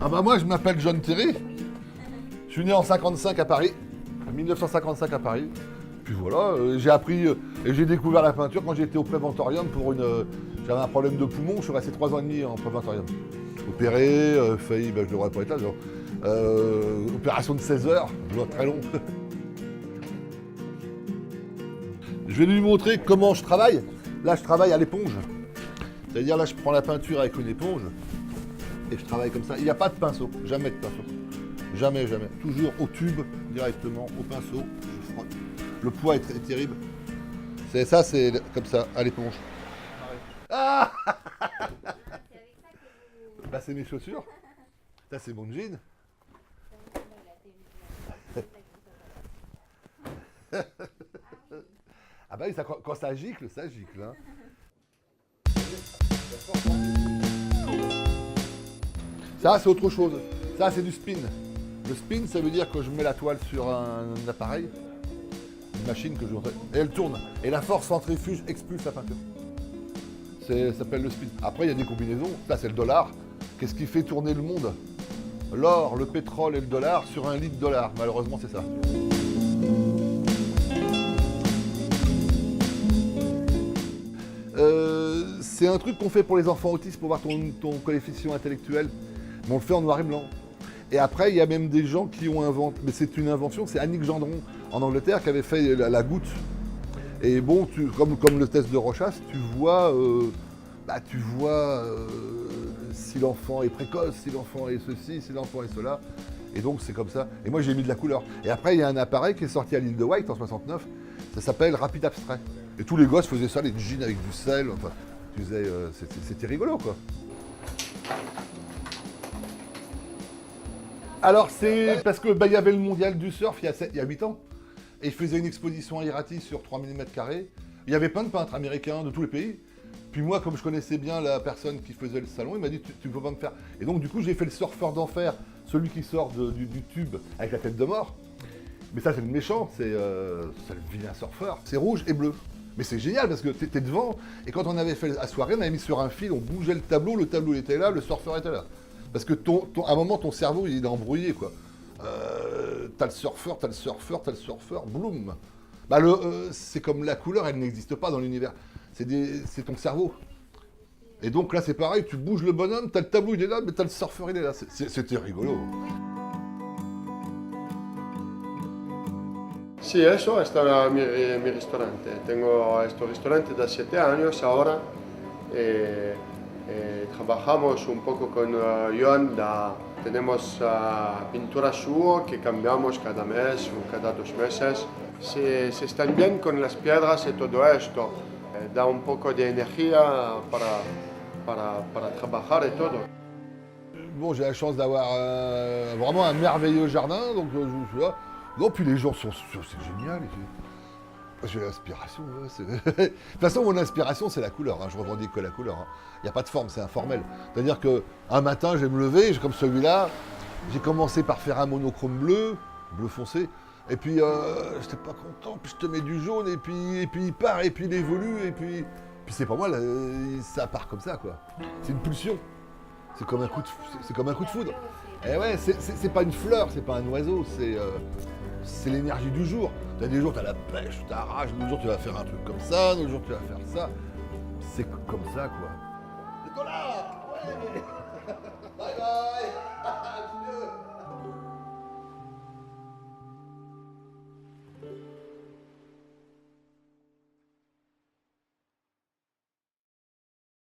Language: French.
Ah bah moi je m'appelle John Terry. Je suis né en 55 à Paris. En 1955 à Paris. Puis voilà, j'ai appris et j'ai découvert la peinture quand j'étais au préventorium pour une. J'avais un problème de poumon, je suis resté 3 ans et demi en préventorium. Opéré, failli, ben, je devrais pas être là, genre. Opération de 16 heures, très long. Je vais lui montrer comment je travaille. Là, je travaille à l'éponge. C'est-à-dire, là, je prends la peinture avec une éponge et je travaille comme ça. Il n'y a pas de pinceau, jamais de pinceau. Jamais, jamais. Toujours au tube, directement, au pinceau. Je frotte. Le poids est terrible. C'est ça, c'est comme ça, à l'éponge. Ah bah, c'est mes chaussures. Ça, c'est mon jean. Ah bah oui, ça, quand ça gicle, ça gicle. Hein. Ça, c'est autre chose. Ça, c'est du spin. Le spin, ça veut dire que je mets la toile sur un appareil, une machine que je et elle tourne. Et la force centrifuge expulse la peinture. Ça s'appelle le spin. Après, il y a des combinaisons. Ça, c'est le dollar. Qu'est-ce qui fait tourner le monde? L'or, le pétrole et le dollar sur un litre de dollar. Malheureusement, c'est ça. C'est un truc qu'on fait pour les enfants autistes pour voir ton coefficient intellectuel. Mais on le fait en noir et blanc. Et après, il y a même des gens qui ont inventé, mais c'est une invention, c'est Annick Gendron en Angleterre qui avait fait la goutte. Et bon, comme le test de Rorschach, tu vois si l'enfant est précoce, si l'enfant est ceci, si l'enfant est cela. Et donc c'est comme ça. Et moi j'ai mis de la couleur. Et après il y a un appareil qui est sorti à l'île de White en 69, ça s'appelle Rapid Abstrait. Et tous les gosses faisaient ça, les jeans avec du sel, enfin, tu disais, c'était rigolo quoi. Alors c'est parce que y avait le mondial du surf il y a 8 ans. Et je faisais une exposition à Irati sur 3000 m². Il y avait plein de peintres américains de tous les pays. Puis moi, comme je connaissais bien la personne qui faisait le salon, il m'a dit tu ne peux pas me faire. Et donc du coup, j'ai fait le surfeur d'enfer, celui qui sort du tube avec la tête de mort. Mais ça, c'est le méchant, c'est le vilain surfeur. C'est rouge et bleu. Mais c'est génial parce que t'es devant. Et quand on avait fait la soirée, on avait mis sur un fil, on bougeait le tableau était là, le surfeur était là. Parce que à un moment, ton cerveau, il est embrouillé, quoi. T'as le surfeur, bloum. Bah c'est comme la couleur, elle n'existe pas dans l'univers. C'est ton cerveau. Et donc là, c'est pareil, tu bouges le bonhomme, t'as le tableau, il est là, mais t'as le surfeur, il est là. C'était rigolo. Sí, eso está en mi restaurante. Tengo este restaurante de 7 años ahora. Trabajamos un poco con Joan. Tenemos pintura suyo que cambiamos cada mes o cada 2 meses. Se están bien con las piedras y todo esto. Da un poco de energía para trabajar y todo. Bon, j'ai la chance d'avoir vraiment un merveilleux jardin, donc je suis là. Non, puis les gens c'est génial. J'ai l'inspiration. De toute façon, mon inspiration, c'est la couleur. Hein. Je revendique que la couleur. Il n'y a pas de forme, c'est informel. C'est-à-dire qu'un matin, je vais me lever, comme celui-là, j'ai commencé par faire un monochrome bleu foncé. Et puis, j'étais pas content, puis je te mets du jaune, et puis il part, et puis il évolue, et puis c'est pas moi, là, ça part comme ça, quoi. C'est une pulsion. C'est comme un coup de foudre. Et ouais, c'est pas une fleur, c'est pas un oiseau, c'est l'énergie du jour. T'as des jours, t'as la pêche, t'arraches, d'autres jours, tu vas faire un truc comme ça, d'autres jours, tu vas faire ça. C'est comme ça, quoi. Nicolas, ouais.